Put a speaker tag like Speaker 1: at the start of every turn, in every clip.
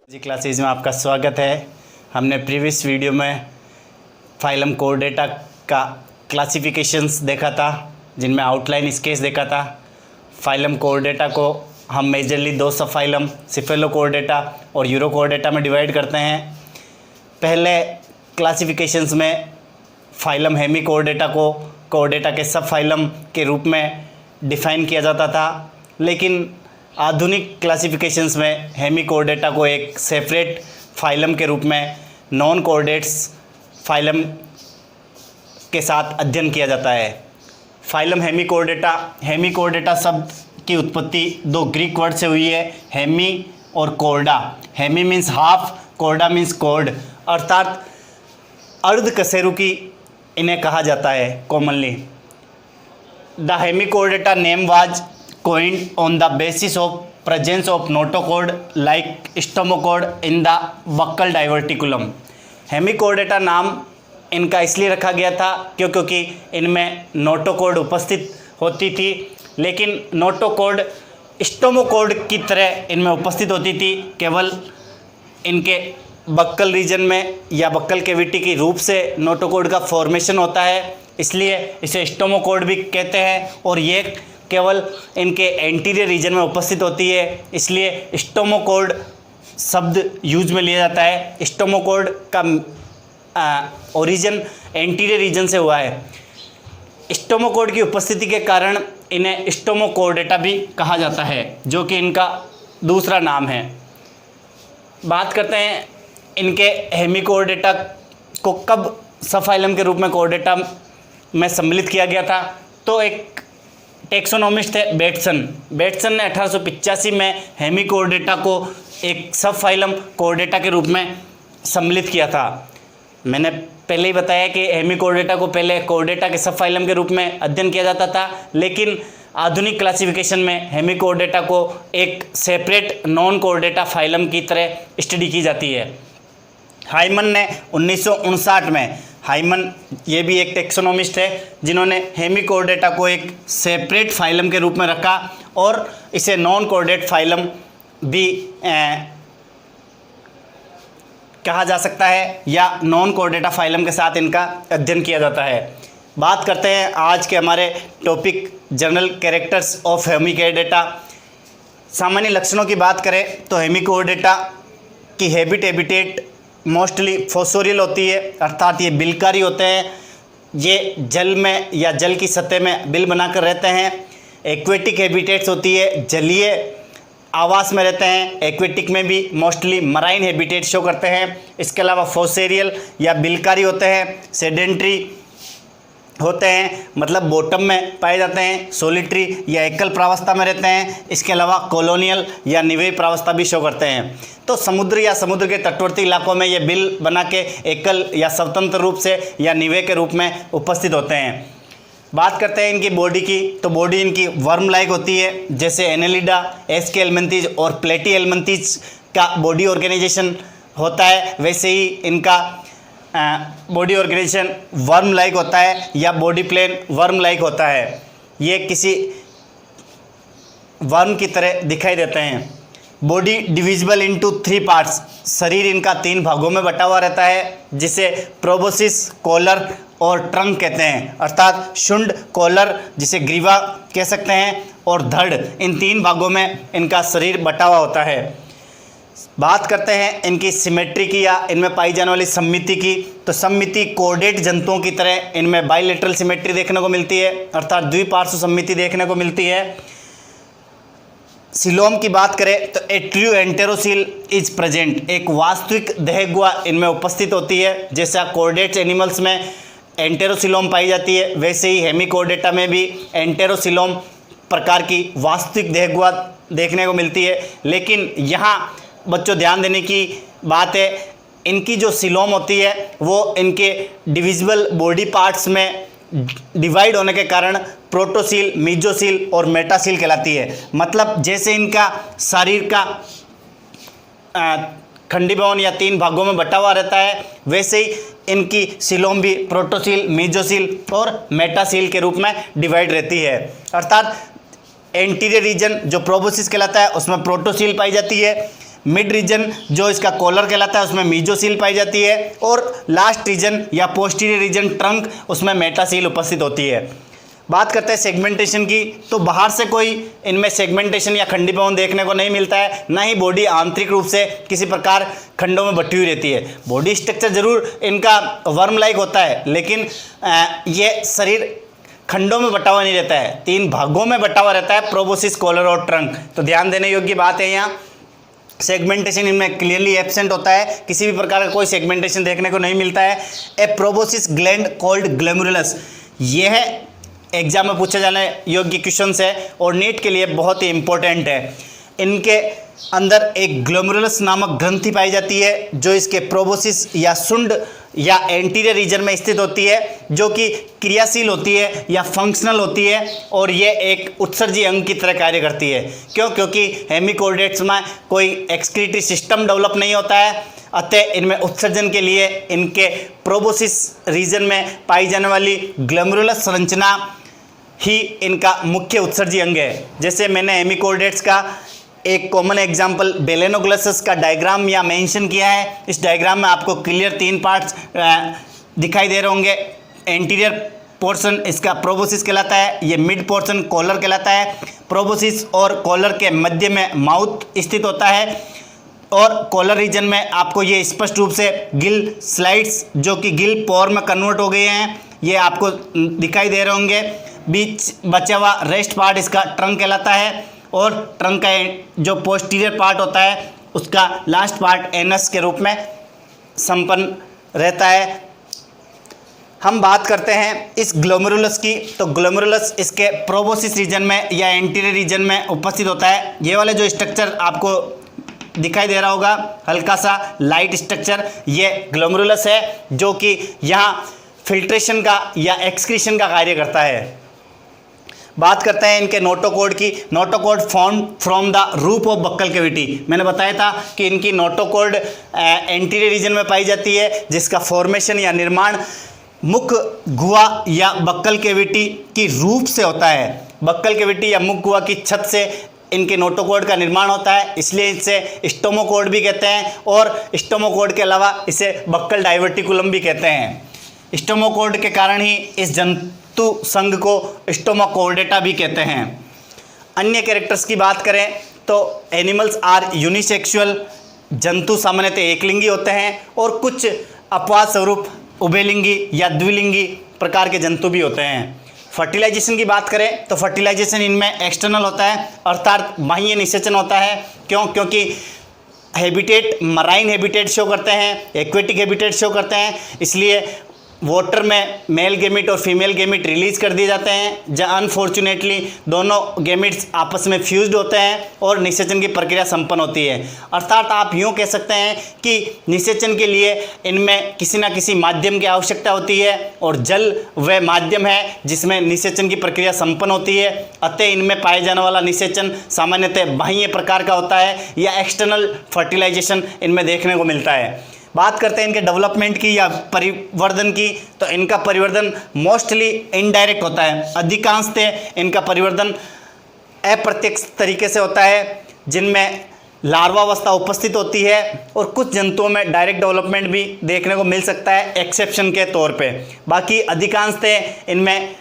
Speaker 1: जी classes में आपका स्वागत है। हमने प्रीवियस वीडियो में फाइलम कोर्डेटा का क्लासिफिकेशंस देखा था, जिनमें आउटलाइन स्केच देखा था। फाइलम कोर्डेटा को हम मेजरली दो सब फाइलम सिफेलोकोर्डेटा और यूरोकोर्डेटा में डिवाइड करते हैं। पहले क्लासिफिकेशंस में फाइलम हेमिकोर्डेटा को कोर्डेटा के सब फाइलम के रूप में डिफ़ाइन किया जाता था, लेकिन आधुनिक क्लासिफिकेशंस में हेमिकोर्डेटा को एक सेपरेट फाइलम के रूप में नॉन कोर्डेट्स फाइलम के साथ अध्ययन किया जाता है। फाइलम हेमिकोर्डेटा शब्द की उत्पत्ति दो ग्रीक वर्ड से हुई है, हेमी और chorda. Hemi means half, chorda means cord, अर्थात अर्धकशेरुकी इन्हें कहा जाता है commonly. The hemichordata name was coined on the basis of presence of notochord like stomochord in the buccal diverticulum। हेमिकोर्डेटा नाम इनका इसलिए रखा गया था क्योंकि इनमें नोटोकॉर्ड उपस्थित होती थी, लेकिन नोटोकॉर्ड स्टोमोकॉर्ड की तरह इनमें उपस्थित होती थी केवल इनके बक्कल रीजन में या बक्कल कैविटी की रूप से नोटोकॉर्ड का फॉर्मेशन होता है, इसलिए इसे स्टोमोकॉर्ड भी कहते हैं। और ये केवल इनके एंटीरियर रीजन में उपस्थित होती है, इसलिए स्टोमोकॉर्ड शब्द यूज में लिया जाता है। स्टोमोकॉर्ड का ओरिजिन एंटीरियर रीजन से हुआ है। स्टोमोकॉर्ड की उपस्थिति के कारण इन्हें स्टोमोकोर्डेटा भी कहा जाता है, जो कि इनका दूसरा नाम है। बात करते हैं इनके हेमिकोर्डेटा को कब सबफाइलम के रूप में कोर्डेटा में सम्मिलित किया गया था। तो एक टेक्सोनोमिस्ट थे बेटसन ने 1885 में हेमिकोर्डेटा को एक सब फाइलम कोर्डेटा के रूप में सम्मिलित किया था। मैंने पहले ही बताया कि हेमिकोर्डेटा को पहले कोर्डेटा के सब फाइलम के रूप में अध्ययन किया जाता था, लेकिन आधुनिक क्लासिफिकेशन में हेमिकोर्डेटा को एक सेपरेट नॉन कोर्डेटा फाइलम की तरह स्टडी की जाती है। हाइमन ने 1959 में, हाइमन ये भी एक टेक्सोनोमिस्ट है जिन्होंने हेमिकोर्डेटा को एक सेपरेट फाइलम के रूप में रखा और इसे नॉन कोर्डेट फाइलम भी कहा जा सकता है, या नॉन कोर्डेटा फाइलम के साथ इनका अध्ययन किया जाता है। बात करते हैं आज के हमारे टॉपिक जनरल कैरेक्टर्स ऑफ हेमिकोर्डेटा। सामान्य लक्षणों की बात करें तो हेमिकोर्डेटा की हैबिटेट मोस्टली फोसोरियल होती है, अर्थात ये बिलकारी होते हैं। ये जल में या जल की सतह में बिल बनाकर रहते हैं। एक्वेटिक हैबिटेट्स होती है, जलीय आवास में रहते हैं। एक्वेटिक में भी मोस्टली मराइन हैबिटेट शो करते हैं। इसके अलावा फोसेरियल या बिलकारी होते हैं। सेडेंट्री होते हैं, मतलब बॉटम में पाए जाते हैं। सोलिटरी या एकल प्रावस्था में रहते हैं। इसके अलावा कॉलोनियल या निवेय प्रावस्था भी शो करते हैं। तो समुद्र या समुद्र के तटवर्ती इलाकों में ये बिल बना के एकल या स्वतंत्र रूप से या निवेय के रूप में उपस्थित होते हैं। बात करते हैं इनकी बॉडी की, तो बॉडी इनकी वर्म लाइक होती है, जैसे एनेलिडा, एस्के एल्मंथीज और प्लेटी एल्मंथीज का बॉडी ऑर्गेनाइजेशन होता है, वैसे ही इनका बॉडी ऑर्गेनाइजेशन वर्म लाइक होता है या बॉडी प्लेन वर्म लाइक होता है। ये किसी वर्म की तरह दिखाई देते हैं। बॉडी डिविजिबल इनटू 3 पार्ट्स, शरीर इनका 3 भागों में बटा हुआ रहता है, जिसे प्रोबोसिस, कॉलर और ट्रंक कहते हैं, अर्थात शुंड, कॉलर जिसे ग्रीवा कह सकते हैं, और धड़, इन 3 भागों में इनका शरीर बटा हुआ होता है। बात करते हैं इनकी सिमेट्री की या इनमें पाई जाने वाली सम्मिति की, तो सम्मिति कोर्डेट जंतुओं की तरह इनमें बाइलेटरल सिमेट्री देखने को मिलती है, अर्थात द्विपार्श्व सम्मिति देखने को मिलती है। सिलोम की बात करें तो ए ट्रू एंटेरोसील इज प्रेजेंट, एक वास्तविक देहगुआ इनमें उपस्थित होती है। जैसा कोर्डेट्स एनिमल्स में एंटेरोसिलोम पाई जाती है, वैसे ही हेमिकोर्डेटा में भी एंटेरोसिलोम प्रकार की वास्तविक देहगुआ देखने को मिलती है। लेकिन यहाँ बच्चों ध्यान देने की बात है, इनकी जो सिलोम होती है वो इनके डिविजिबल बॉडी पार्ट्स में डिवाइड होने के कारण प्रोटोसील, मीजोसील और मेटासील कहलाती है। मतलब जैसे इनका शरीर का खंडीभवन या 3 भागों में बटा हुआ रहता है, वैसे ही इनकी सिलोम भी प्रोटोसील, मीजोसील और मेटासील के रूप में डिवाइड रहती है। अर्थात एंटीरियर रीजन जो प्रोबोसिस कहलाता है उसमें प्रोटोसील पाई जाती है, मिड रीजन जो इसका कॉलर कहलाता है उसमें मीजोसील पाई जाती है, और लास्ट रीजन या पोस्टीरियर रीजन ट्रंक उसमें मेटासील उपस्थित होती है। बात करते हैं सेगमेंटेशन की, तो बाहर से कोई इनमें सेगमेंटेशन या खंडीभवन देखने को नहीं मिलता है, ना ही बॉडी आंतरिक रूप से किसी प्रकार खंडों में बटी हुई रहती है। बॉडी स्ट्रक्चर जरूर इनका वर्म लाइक होता है, लेकिन ये शरीर खंडों में बटा हुआ नहीं रहता है, 3 भागों में बटा हुआ रहता है, प्रोबोसिस, कॉलर और ट्रंक। तो ध्यान देने योग्य बात है, यहाँ सेगमेंटेशन इनमें क्लियरली एब्सेंट होता है, किसी भी प्रकार का कोई सेगमेंटेशन देखने को नहीं मिलता है। ए प्रोबोसिस ग्लैंड कॉल्ड ग्लोमेरुलस, यह एग्जाम में पूछे जाने योग्य क्वेश्चन है और नीट के लिए बहुत ही इंपॉर्टेंट है। इनके अंदर एक ग्लोमेरुलस नामक ग्रंथि पाई जाती है जो इसके प्रोबोसिस या सुंड या एंटीरियर रीजन में स्थित होती है, जो कि क्रियाशील होती है या फंक्शनल होती है, और ये एक उत्सर्जी अंग की तरह कार्य करती है। क्योंकि हेमिकोर्डेट्स में कोई एक्सक्रीटरी सिस्टम डेवलप नहीं होता है, अतः इनमें उत्सर्जन के लिए इनके प्रोबोसिस रीजन में पाई जाने वाली ग्लोमेरुलस संरचना ही इनका मुख्य उत्सर्जी अंग है। जैसे मैंने हेमिकोर्डेट्स का एक कॉमन एग्जाम्पल बेलेनोग्लसस का डायग्राम या मेंशन किया है। इस डायग्राम में आपको क्लियर 3 पार्ट्स दिखाई दे रहे होंगे। एंटीरियर पोर्शन इसका प्रोबोसिस कहलाता है, ये मिड पोर्शन कॉलर कहलाता है। प्रोबोसिस और कॉलर के मध्य में माउथ स्थित होता है, और कॉलर रीजन में आपको ये स्पष्ट रूप से गिल स्लाइड्स जो कि गिल पोर में कन्वर्ट हो गए हैं, ये आपको दिखाई दे रहे होंगे। बीच बचा हुआ रेस्ट पार्ट इसका ट्रंक कहलाता है, और ट्रंक का जो पोस्टीरियर पार्ट होता है उसका लास्ट पार्ट एनस के रूप में संपन्न रहता है। हम बात करते हैं इस ग्लोमेरुलस की, तो ग्लोमेरुलस इसके प्रोबोसिस रीजन में या एंटीरियर रीजन में उपस्थित होता है। ये वाले जो स्ट्रक्चर आपको दिखाई दे रहा होगा, हल्का सा लाइट स्ट्रक्चर, ये ग्लोमेरुलस है जो कि यहाँ फिल्ट्रेशन का या एक्सक्रीशन का कार्य करता है। बात करते हैं इनके नोटोकॉर्ड की। Notochord form from the roof of buccal cavity. मैंने बताया था कि इनकी नोटोकॉर्ड एंटीरियर रीजन में पाई जाती है, जिसका फॉर्मेशन या निर्माण मुख गुहा या बक्कल कैविटी की रूफ से होता है। बक्कल कैविटी या मुख गुहा की छत से इनके नोटोकॉर्ड का निर्माण होता है, इसलिए इसे स्टोमोकॉर्ड भी कहते हैं, और स्टोमोकॉर्ड के अलावा इसे बक्कल डाइवर्टिकुलम भी कहते हैं। स्टोमोकॉर्ड के कारण ही इस जंतु संघ को स्टोमाकोर्डेटा भी कहते हैं। अन्य कैरेक्टर्स की बात करें तो एनिमल्स आर यूनिसेक्सुअल, जंतु सामान्यतः एकलिंगी होते हैं, और कुछ अपवाद स्वरूप उभयलिंगी या द्विलिंगी प्रकार के जंतु भी होते हैं। फर्टिलाइजेशन की बात करें तो फर्टिलाइजेशन इनमें एक्सटर्नल होता है, अर्थात बाह्य निषेचन होता है। क्योंकि हैबिटेट मराइन हैबिटेट शो करते हैं, एक्वेटिक हैबिटेट शो करते हैं, इसलिए वाटर में मेल गेमिट और फीमेल गेमिट रिलीज कर दिए जाते हैं, जहाँ अनफॉर्चुनेटली दोनों गेमिट्स आपस में फ्यूज्ड होते हैं और निषेचन की प्रक्रिया संपन्न होती है। अर्थात आप यूँ कह सकते हैं कि निषेचन के लिए इनमें किसी न किसी माध्यम की आवश्यकता होती है, और जल वह माध्यम है जिसमें निषेचन की प्रक्रिया संपन्न होती है। अतः इनमें पाए जाने वाला निषेचन सामान्यतः बाह्य प्रकार का होता है या एक्सटर्नल फर्टिलाइजेशन इनमें देखने को मिलता है। बात करते हैं इनके डेवलपमेंट की या परिवर्धन की, तो इनका परिवर्धन मोस्टली इनडायरेक्ट होता है। अधिकांशतः इनका परिवर्धन अप्रत्यक्ष तरीके से होता है, जिनमें लार्वावस्था उपस्थित होती है, और कुछ जंतुओं में डायरेक्ट डेवलपमेंट भी देखने को मिल सकता है एक्सेप्शन के तौर पे। बाकी अधिकांशतः इनमें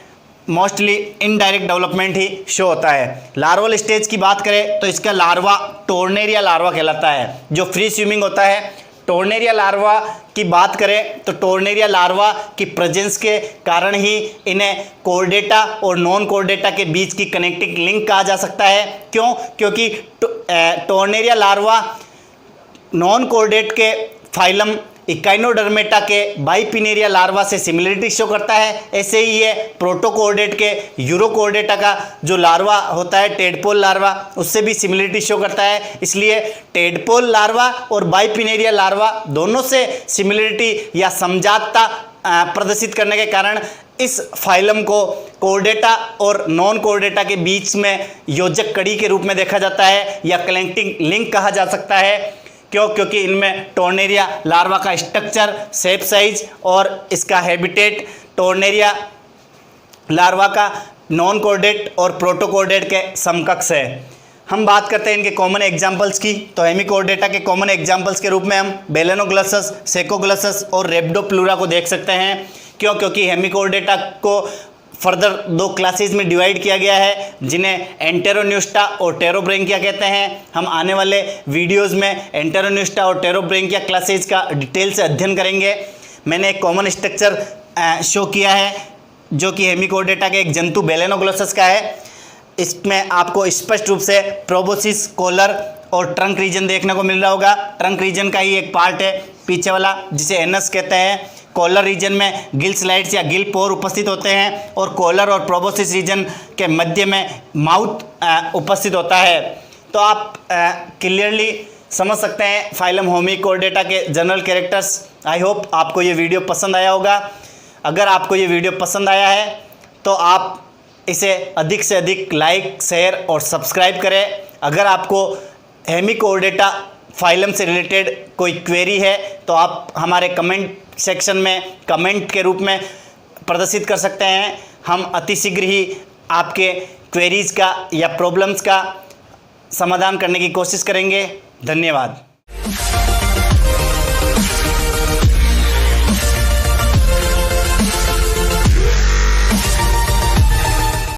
Speaker 1: मोस्टली इनडायरेक्ट डेवलपमेंट ही शो होता है। लार्वल स्टेज की बात करें तो इसका लार्वा टोर्नेरिया लार्वा कहलाता है, जो फ्री स्विमिंग होता है। टोर्नेरिया लार्वा की बात करें तो टोर्नेरिया लार्वा की प्रेजेंस के कारण ही इन्हें कोर्डेटा और नॉन कोर्डेटा के बीच की कनेक्टिंग लिंक कहा जा सकता है। क्योंकि टोर्नेरिया लार्वा नॉन कोर्डेट के फाइलम इकाइनोडर्मेटा के बाइपिनेरिया लार्वा से सिमिलरिटी शो करता है। ऐसे ही ये प्रोटोकोर्डेट के यूरोकोर्डेटा का जो लार्वा होता है टेडपोल लार्वा, उससे भी सिमिलरिटी शो करता है। इसलिए टेडपोल लार्वा और बाइपिनेरिया लार्वा दोनों से सिमिलरिटी या समजातता प्रदर्शित करने के कारण इस फाइलम को कोर्डेटा और नॉन कोर्डेटा के बीच में योजक कड़ी के रूप में देखा जाता है या कनेक्टिंग लिंक कहा जा सकता है। क्योंकि इनमें टोर्नेरिया लार्वा का स्ट्रक्चर, शेप, साइज और इसका हैबिटेट टोर्नेरिया लार्वा का नॉन कोर्डेट और प्रोटोकोर्डेट के समकक्ष है। हम बात करते हैं इनके कॉमन एग्जाम्पल्स की। तो हेमिकोर्डेटा के कॉमन एग्जाम्पल्स के रूप में हम बेलेनोग्लॉसस, सेकोग्लॉसस और रेप्डोप्लूरा को देख सकते हैं। क्यों? क्योंकि हेमिकोर्डेटा को फर्दर 2 क्लासेस में डिवाइड किया गया है, जिन्हें एंटेरोन्यूस्टा और टेरोब्रेंकिया कहते हैं। हम आने वाले वीडियोस में एंटेरोन्यूस्टा और टेरोब्रेंकिया क्लासेस का डिटेल से अध्ययन करेंगे। मैंने एक कॉमन स्ट्रक्चर शो किया है जो कि हेमिकोर्डेटा के एक जंतु बेलेनोग्लॉसस का है। इसमें आपको स्पष्ट रूप से प्रोबोसिस, कॉलर और ट्रंक रीजन देखने को मिल रहा होगा। ट्रंक रीजन का ही एक पार्ट है पीछे वाला, जिसे एनस कहते हैं। कॉलर रीजन में गिल स्लाइड्स या गिल पोर उपस्थित होते हैं और कॉलर और प्रोबोसिस रीजन के मध्य में माउथ उपस्थित होता है। तो आप क्लियरली समझ सकते हैं फाइलम हेमिकोर्डेटा के जनरल कैरेक्टर्स। आई होप आपको ये वीडियो पसंद आया होगा। अगर आपको ये वीडियो पसंद आया है तो आप इसे अधिक से अधिक लाइक, शेयर और सब्सक्राइब करें। अगर आपको हेमिकोर्डेटा फाइलम से रिलेटेड कोई क्वेरी है तो आप हमारे कमेंट सेक्शन में कमेंट के रूप में प्रदर्शित कर सकते हैं। हम अतिशीघ्र ही आपके क्वेरीज़ का या प्रॉब्लम्स का समाधान करने की कोशिश करेंगे। धन्यवाद।